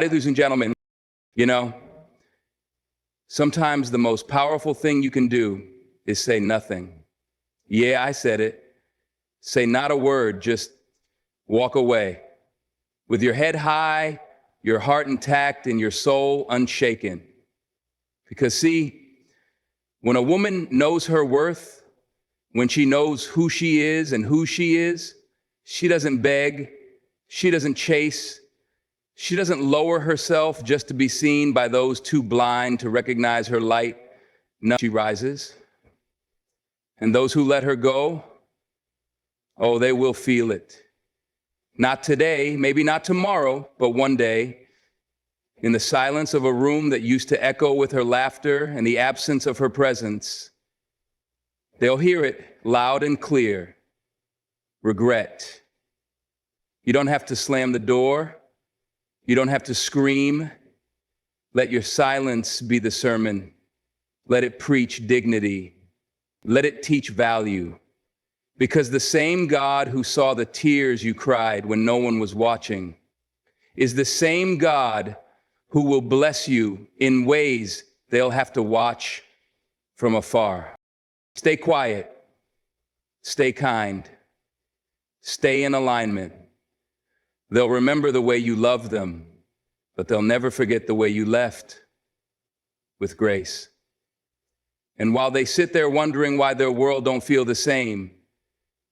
Ladies and gentlemen, you know, sometimes the most powerful thing you can do is say nothing. Yeah, I said it. Say not a word, just walk away. With your head high, your heart intact, and your soul unshaken. Because see, when a woman knows her worth, when she knows who she is and who she is, she doesn't beg, she doesn't chase, she doesn't lower herself just to be seen by those too blind to recognize her light. No, she rises. And those who let her go, oh, they will feel it. Not today, maybe not tomorrow, but one day, in the silence of a room that used to echo with her laughter and the absence of her presence, they'll hear it loud and clear. Regret. You don't have to slam the door. You don't have to scream. Let your silence be the sermon. Let it preach dignity. Let it teach value. Because the same God who saw the tears you cried when no one was watching is the same God who will bless you in ways they'll have to watch from afar. Stay quiet. Stay kind. Stay in alignment. They'll remember the way you loved them, but they'll never forget the way you left with grace. And while they sit there wondering why their world don't feel the same,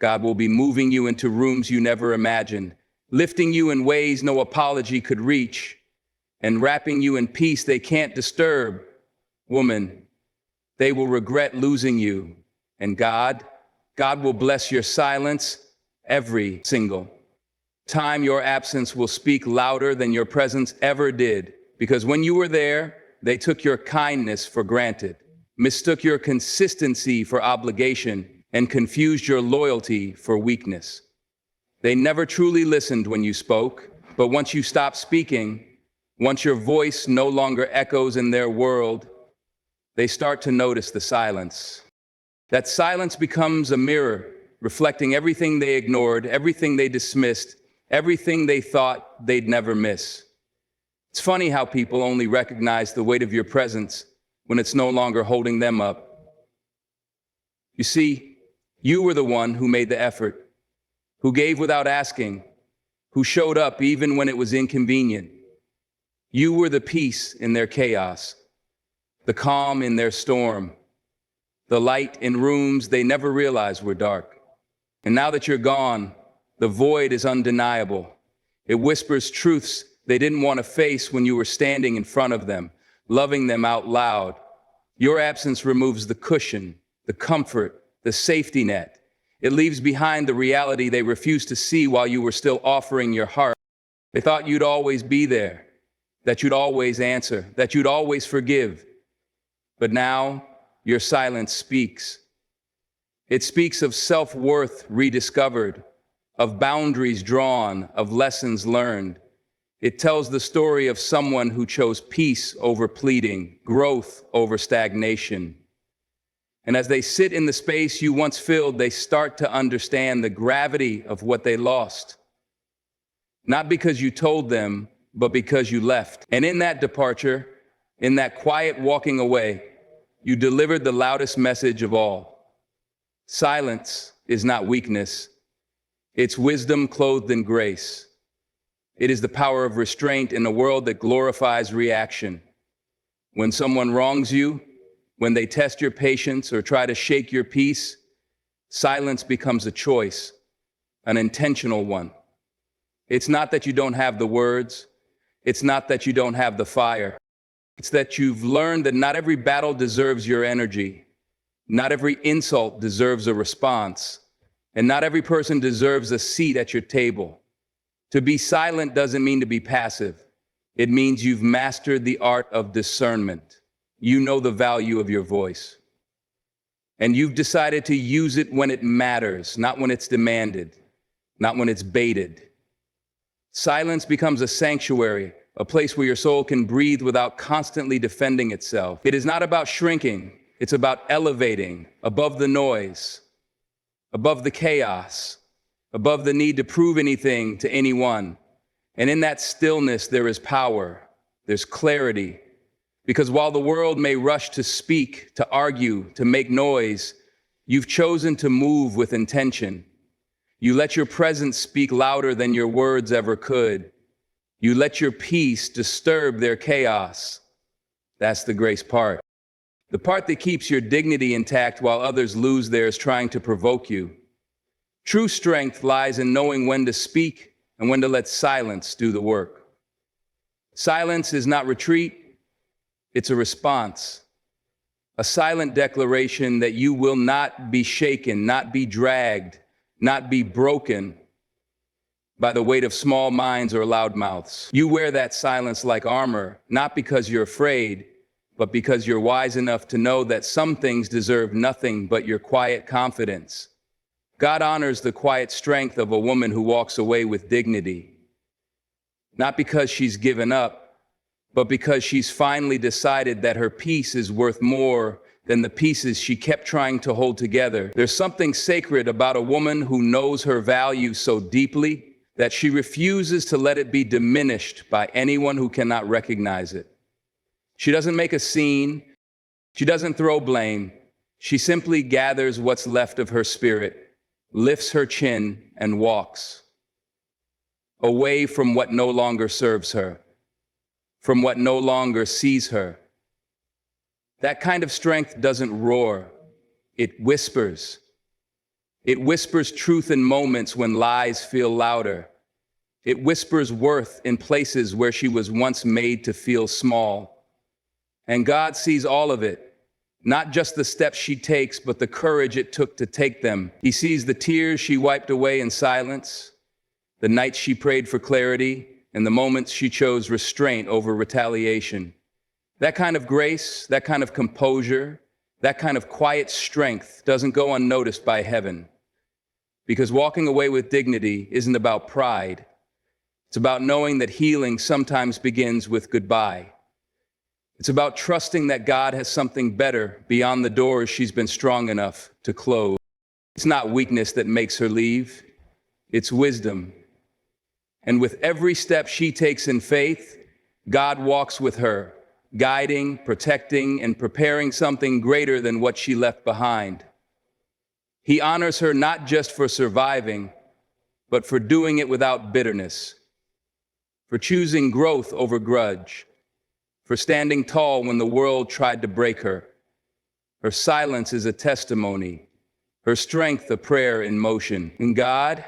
God will be moving you into rooms you never imagined, lifting you in ways no apology could reach, and wrapping you in peace they can't disturb. Woman, they will regret losing you, and God will bless your silence every single time. Your absence will speak louder than your presence ever did, because when you were there, they took your kindness for granted, mistook your consistency for obligation, and confused your loyalty for weakness. They never truly listened when you spoke, but once you stopped speaking, once your voice no longer echoes in their world, they start to notice the silence. That silence becomes a mirror, reflecting everything they ignored, everything they dismissed, everything they thought they'd never miss. It's funny how people only recognize the weight of your presence when it's no longer holding them up. You see, you were the one who made the effort, who gave without asking, who showed up even when it was inconvenient. You were the peace in their chaos, the calm in their storm, the light in rooms they never realized were dark. And now that you're gone, the void is undeniable. It whispers truths they didn't want to face when you were standing in front of them, loving them out loud. Your absence removes the cushion, the comfort, the safety net. It leaves behind the reality they refused to see while you were still offering your heart. They thought you'd always be there, that you'd always answer, that you'd always forgive. But now your silence speaks. It speaks of self-worth rediscovered, of boundaries drawn, of lessons learned. It tells the story of someone who chose peace over pleading, growth over stagnation. And as they sit in the space you once filled, they start to understand the gravity of what they lost. Not because you told them, but because you left. And in that departure, in that quiet walking away, you delivered the loudest message of all. Silence is not weakness. It's wisdom clothed in grace. It is the power of restraint in a world that glorifies reaction. When someone wrongs you, when they test your patience or try to shake your peace, silence becomes a choice, an intentional one. It's not that you don't have the words. It's not that you don't have the fire. It's that you've learned that not every battle deserves your energy. Not every insult deserves a response. And not every person deserves a seat at your table. To be silent doesn't mean to be passive. It means you've mastered the art of discernment. You know the value of your voice. And you've decided to use it when it matters, not when it's demanded, not when it's baited. Silence becomes a sanctuary, a place where your soul can breathe without constantly defending itself. It is not about shrinking. It's about elevating above the noise, above the chaos, above the need to prove anything to anyone. And in that stillness, there is power, there's clarity. Because while the world may rush to speak, to argue, to make noise, you've chosen to move with intention. You let your presence speak louder than your words ever could. You let your peace disturb their chaos. That's the grace part. The part that keeps your dignity intact while others lose theirs trying to provoke you. True strength lies in knowing when to speak and when to let silence do the work. Silence is not retreat, it's a response. A silent declaration that you will not be shaken, not be dragged, not be broken by the weight of small minds or loud mouths. You wear that silence like armor, not because you're afraid, but because you're wise enough to know that some things deserve nothing but your quiet confidence. God honors the quiet strength of a woman who walks away with dignity, not because she's given up, but because she's finally decided that her peace is worth more than the pieces she kept trying to hold together. There's something sacred about a woman who knows her value so deeply that she refuses to let it be diminished by anyone who cannot recognize it. She doesn't make a scene. She doesn't throw blame. She simply gathers what's left of her spirit, lifts her chin, and walks away from what no longer serves her, from what no longer sees her. That kind of strength doesn't roar. It whispers. It whispers truth in moments when lies feel louder. It whispers worth in places where she was once made to feel small. And God sees all of it, not just the steps she takes, but the courage it took to take them. He sees the tears she wiped away in silence, the nights she prayed for clarity, and the moments she chose restraint over retaliation. That kind of grace, that kind of composure, that kind of quiet strength doesn't go unnoticed by heaven. Because walking away with dignity isn't about pride. It's about knowing that healing sometimes begins with goodbye. It's about trusting that God has something better beyond the doors she's been strong enough to close. It's not weakness that makes her leave, it's wisdom. And with every step she takes in faith, God walks with her, guiding, protecting, and preparing something greater than what she left behind. He honors her not just for surviving, but for doing it without bitterness, for choosing growth over grudge, for standing tall when the world tried to break her. Her silence is a testimony, her strength a prayer in motion. And God,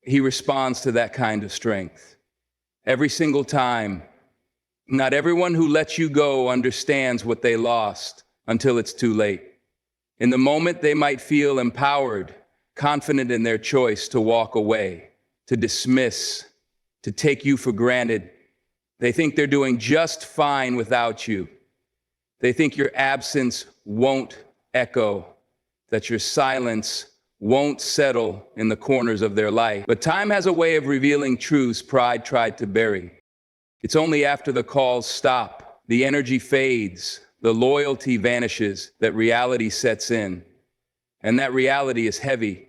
He responds to that kind of strength. Every single time. Not everyone who lets you go understands what they lost until it's too late. In the moment, they might feel empowered, confident in their choice to walk away, to dismiss, to take you for granted. They think they're doing just fine without you. They think your absence won't echo, that your silence won't settle in the corners of their life. But time has a way of revealing truths pride tried to bury. It's only after the calls stop, the energy fades, the loyalty vanishes, that reality sets in. And that reality is heavy.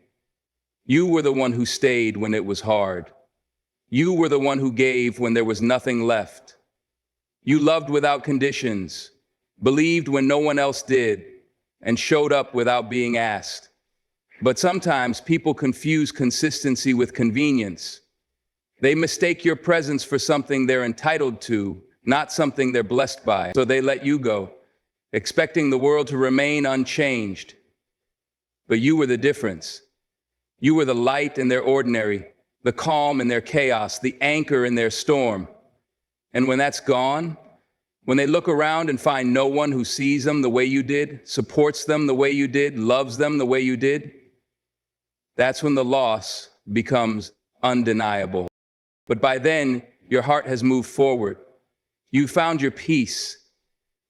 You were the one who stayed when it was hard. You were the one who gave when there was nothing left. You loved without conditions, believed when no one else did, and showed up without being asked. But sometimes people confuse consistency with convenience. They mistake your presence for something they're entitled to, not something they're blessed by. So they let you go, expecting the world to remain unchanged. But you were the difference. You were the light in their ordinary, the calm in their chaos, the anchor in their storm. And when that's gone, when they look around and find no one who sees them the way you did, supports them the way you did, loves them the way you did, that's when the loss becomes undeniable. But by then, your heart has moved forward. You've found your peace.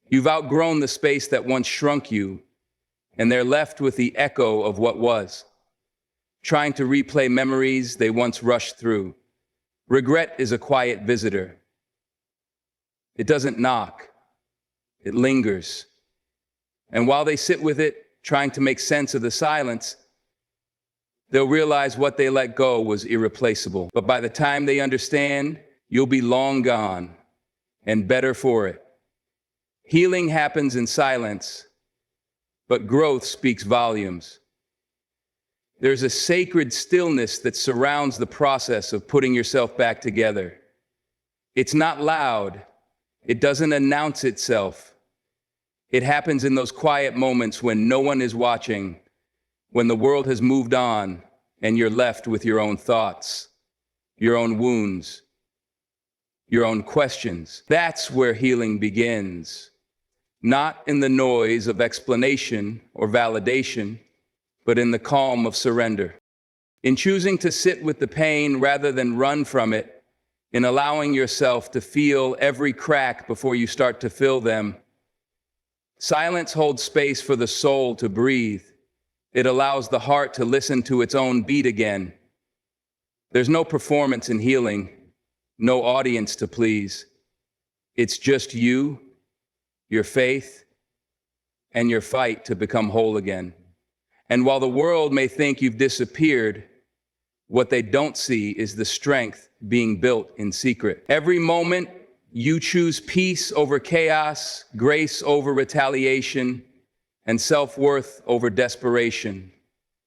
You've outgrown the space that once shrunk you, and they're left with the echo of what was, trying to replay memories they once rushed through. Regret is a quiet visitor. It doesn't knock. It lingers. And while they sit with it, trying to make sense of the silence, They'll realize what they let go was irreplaceable. But by the time they understand, you'll be long gone and better for it. Healing happens in silence, but growth speaks volumes. There's a sacred stillness that surrounds the process of putting yourself back together. It's not loud. It doesn't announce itself. It happens in those quiet moments when no one is watching, when the world has moved on and you're left with your own thoughts, your own wounds, your own questions. That's where healing begins. Not in the noise of explanation or validation, but in the calm of surrender. In choosing to sit with the pain rather than run from it, in allowing yourself to feel every crack before you start to fill them. Silence holds space for the soul to breathe. It allows the heart to listen to its own beat again. There's no performance in healing, no audience to please. It's just you, your faith, and your fight to become whole again. And while the world may think you've disappeared, what they don't see is the strength being built in secret. Every moment you choose peace over chaos, grace over retaliation, and self-worth over desperation.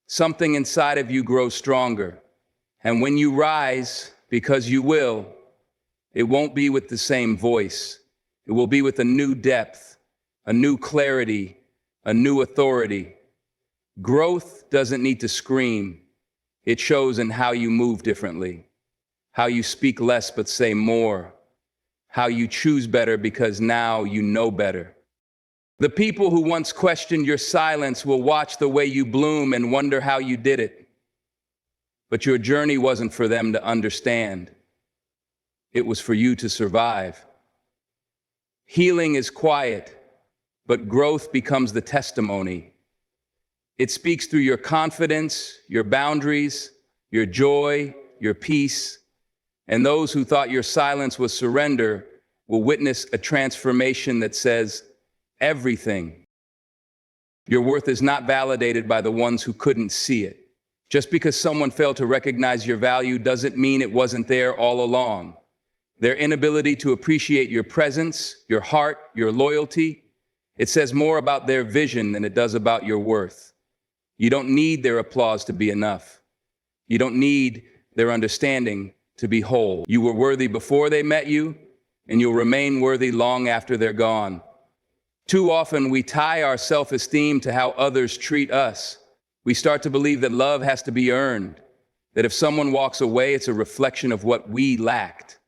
Something inside of you grows stronger. And when you rise, because you will, it won't be with the same voice. It will be with a new depth, a new clarity, a new authority. Growth doesn't need to scream. It shows in how you move differently, how you speak less but say more, how you choose better because now you know better. The people who once questioned your silence will watch the way you bloom and wonder how you did it. But your journey wasn't for them to understand. It was for you to survive. Healing is quiet, but growth becomes the testimony. It speaks through your confidence, your boundaries, your joy, your peace, and those who thought your silence was surrender will witness a transformation that says everything. Your worth is not validated by the ones who couldn't see it. Just because someone failed to recognize your value doesn't mean it wasn't there all along. Their inability to appreciate your presence, your heart, your loyalty, it says more about their vision than it does about your worth. You don't need their applause to be enough. You don't need their understanding to be whole. You were worthy before they met you, and you'll remain worthy long after they're gone. Too often we tie our self-esteem to how others treat us. We start to believe that love has to be earned, that if someone walks away, it's a reflection of what we lacked.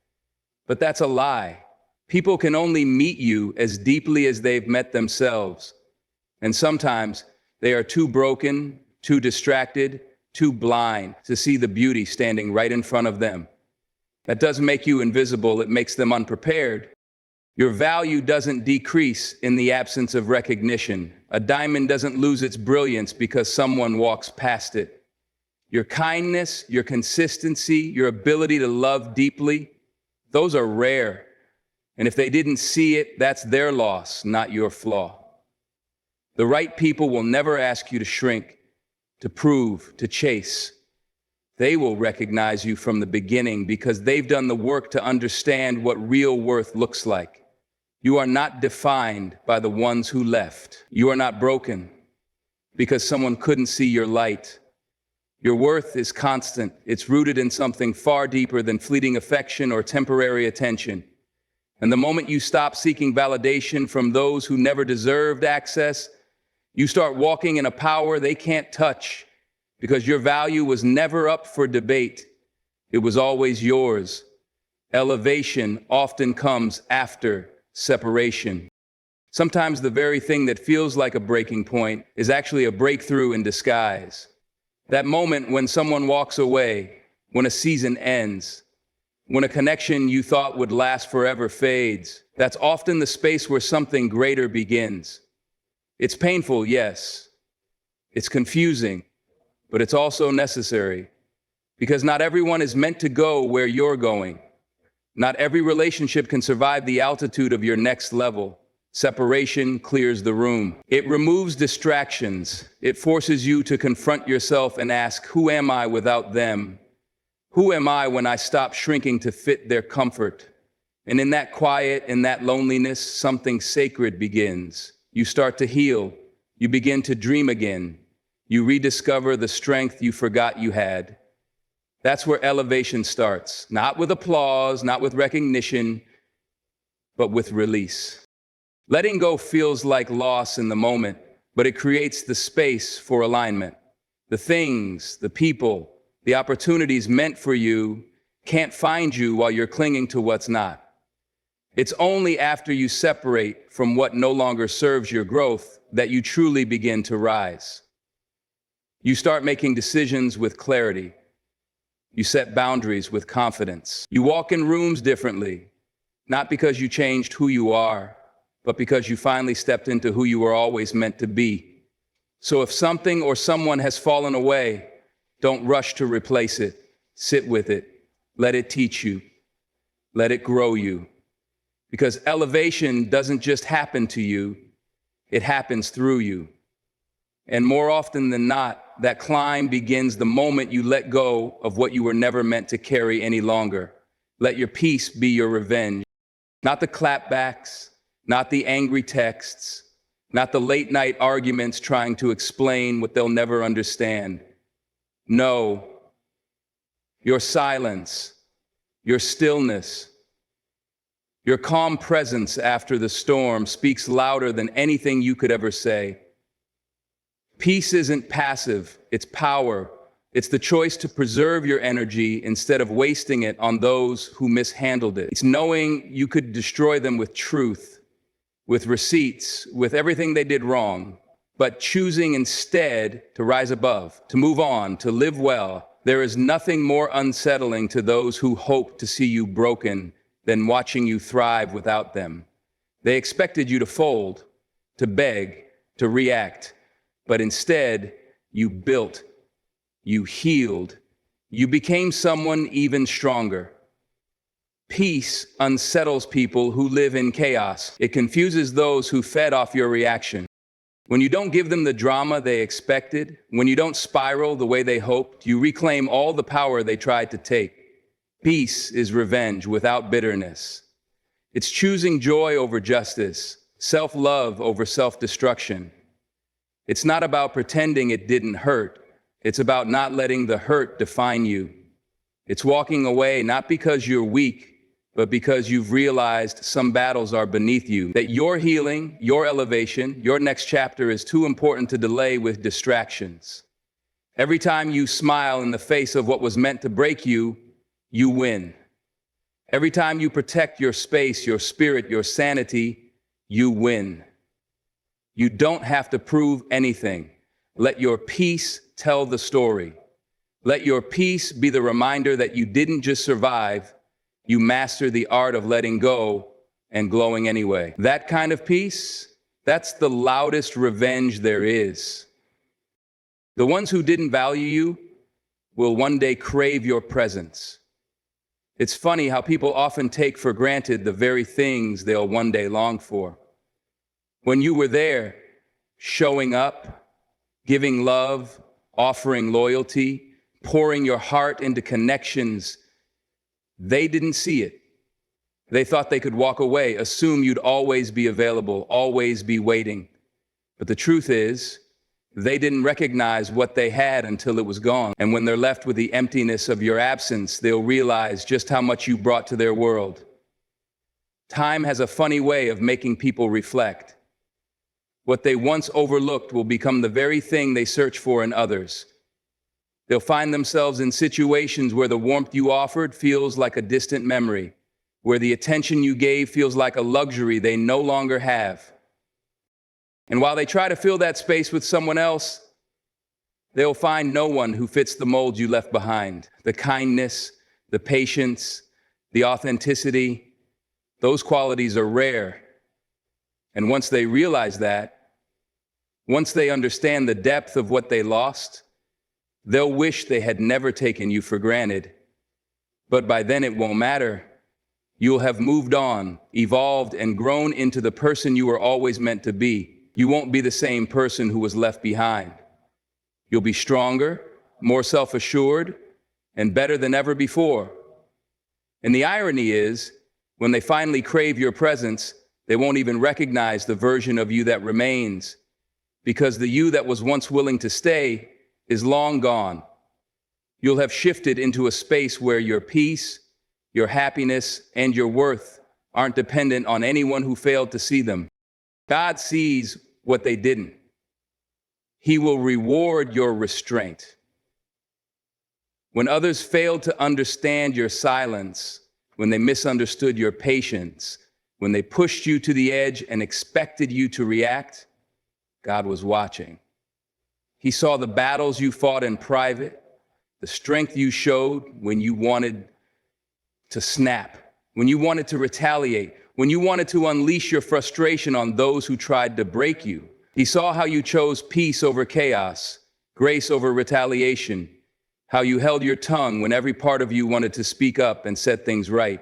But that's a lie. People can only meet you as deeply as they've met themselves. And sometimes they are too broken, too distracted, too blind to see the beauty standing right in front of them. That doesn't make you invisible, it makes them unprepared. Your value doesn't decrease in the absence of recognition. A diamond doesn't lose its brilliance because someone walks past it. Your kindness, your consistency, your ability to love deeply, those are rare. And if they didn't see it, that's their loss, not your flaw. The right people will never ask you to shrink, to prove, to chase. They will recognize you from the beginning because they've done the work to understand what real worth looks like. You are not defined by the ones who left. You are not broken because someone couldn't see your light. Your worth is constant. It's rooted in something far deeper than fleeting affection or temporary attention. And the moment you stop seeking validation from those who never deserved access, you start walking in a power they can't touch because your value was never up for debate. It was always yours. Elevation often comes after separation. Sometimes the very thing that feels like a breaking point is actually a breakthrough in disguise. That moment when someone walks away, when a season ends, when a connection you thought would last forever fades, that's often the space where something greater begins. It's painful, yes. It's confusing, but it's also necessary because not everyone is meant to go where you're going. Not every relationship can survive the altitude of your next level. Separation clears the room. It removes distractions. It forces you to confront yourself and ask, who am I without them? Who am I when I stop shrinking to fit their comfort? And in that quiet, in that loneliness, something sacred begins. You start to heal. You begin to dream again. You rediscover the strength you forgot you had. That's where elevation starts. Not with applause, not with recognition, but with release. Letting go feels like loss in the moment, but it creates the space for alignment. The things, the people, the opportunities meant for you can't find you while you're clinging to what's not. It's only after you separate from what no longer serves your growth that you truly begin to rise. You start making decisions with clarity. You set boundaries with confidence. You walk in rooms differently, not because you changed who you are, but because you finally stepped into who you were always meant to be. So if something or someone has fallen away, don't rush to replace it. Sit with it. Let it teach you. Let it grow you. Because elevation doesn't just happen to you, it happens through you. And more often than not, that climb begins the moment you let go of what you were never meant to carry any longer. Let your peace be your revenge. Not the clapbacks, not the angry texts, not the late night arguments trying to explain what they'll never understand. No, your silence, your stillness, your calm presence after the storm speaks louder than anything you could ever say. Peace isn't passive, it's power. It's the choice to preserve your energy instead of wasting it on those who mishandled it. It's knowing you could destroy them with truth, with receipts, with everything they did wrong, but choosing instead to rise above, to move on, to live well. There is nothing more unsettling to those who hope to see you broken than watching you thrive without them. They expected you to fold, to beg, to react, but instead you built, you healed, you became someone even stronger. Peace unsettles people who live in chaos. It confuses those who fed off your reaction. When you don't give them the drama they expected, when you don't spiral the way they hoped, you reclaim all the power they tried to take. Peace is revenge without bitterness. It's choosing joy over justice, self-love over self-destruction. It's not about pretending it didn't hurt. It's about not letting the hurt define you. It's walking away not because you're weak, but because you've realized some battles are beneath you, that your healing, your elevation, your next chapter is too important to delay with distractions. Every time you smile in the face of what was meant to break you, you win. Every time you protect your space, your spirit, your sanity, you win. You don't have to prove anything. Let your peace tell the story. Let your peace be the reminder that you didn't just survive, you mastered the art of letting go and glowing anyway. That kind of peace, that's the loudest revenge there is. The ones who didn't value you will one day crave your presence. It's funny how people often take for granted the very things they'll one day long for. When you were there, showing up, giving love, offering loyalty, pouring your heart into connections, they didn't see it. They thought they could walk away, assume you'd always be available, always be waiting. But the truth is, they didn't recognize what they had until it was gone. And when they're left with the emptiness of your absence, they'll realize just how much you brought to their world. Time has a funny way of making people reflect. What they once overlooked will become the very thing they search for in others. They'll find themselves in situations where the warmth you offered feels like a distant memory, where the attention you gave feels like a luxury they no longer have. And while they try to fill that space with someone else, they'll find no one who fits the mold you left behind. The kindness, the patience, the authenticity, those qualities are rare. And once they realize that, once they understand the depth of what they lost, they'll wish they had never taken you for granted. But by then it won't matter, You'll have moved on, evolved, and grown into the person you were always meant to be. You won't be the same person who was left behind. You'll be stronger, more self-assured, and better than ever before. And the irony is, when they finally crave your presence, they won't even recognize the version of you that remains, because the you that was once willing to stay is long gone. You'll have shifted into a space where your peace, your happiness, and your worth aren't dependent on anyone who failed to see them. God sees what they didn't. He will reward your restraint. When others failed to understand your silence, when they misunderstood your patience, when they pushed you to the edge and expected you to react, God was watching. He saw the battles you fought in private, the strength you showed when you wanted to snap, when you wanted to retaliate, when you wanted to unleash your frustration on those who tried to break you. He saw how you chose peace over chaos, grace over retaliation, how you held your tongue when every part of you wanted to speak up and set things right.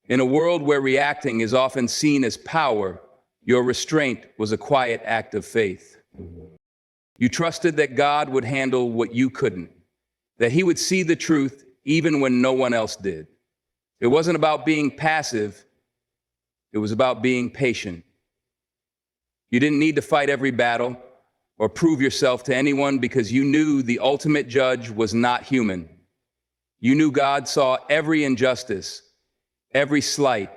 In a world where reacting is often seen as power, your restraint was a quiet act of faith. You trusted that God would handle what you couldn't, that He would see the truth even when no one else did. It wasn't about being passive, it was about being patient. You didn't need to fight every battle or prove yourself to anyone because you knew the ultimate judge was not human. You knew God saw every injustice, every slight,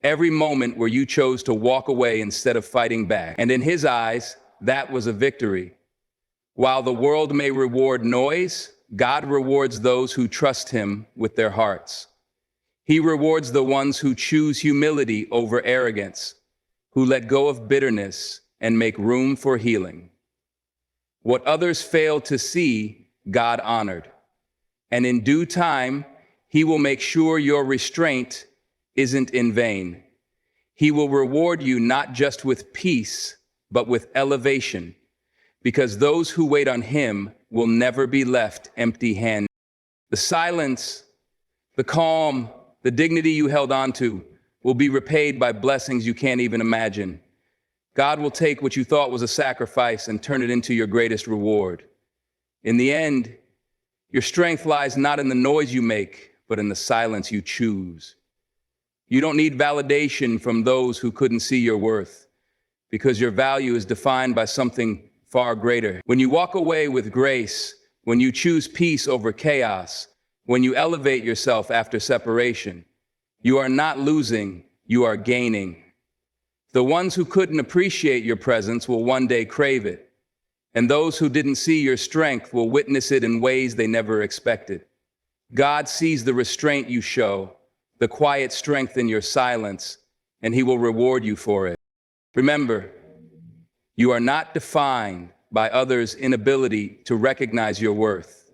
every moment where you chose to walk away instead of fighting back. And in His eyes, that was a victory. While the world may reward noise, God rewards those who trust Him with their hearts. He rewards the ones who choose humility over arrogance, who let go of bitterness and make room for healing. What others failed to see, God honored. And in due time, He will make sure your restraint isn't in vain. He will reward you not just with peace, but with elevation, because those who wait on Him will never be left empty-handed. The silence, the calm, the dignity you held on to will be repaid by blessings you can't even imagine. God will take what you thought was a sacrifice and turn it into your greatest reward. In the end, your strength lies not in the noise you make, but in the silence you choose. You don't need validation from those who couldn't see your worth, because your value is defined by something far greater. When you walk away with grace, when you choose peace over chaos, when you elevate yourself after separation, you are not losing, you are gaining. The ones who couldn't appreciate your presence will one day crave it, and those who didn't see your strength will witness it in ways they never expected. God sees the restraint you show, the quiet strength in your silence, and He will reward you for it. Remember, you are not defined by others' inability to recognize your worth.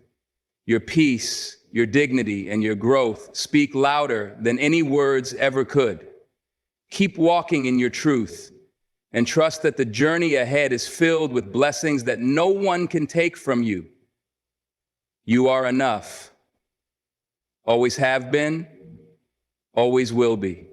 Your peace, your dignity, and your growth speak louder than any words ever could. Keep walking in your truth and trust that the journey ahead is filled with blessings that no one can take from you. You are enough. Always have been, always will be.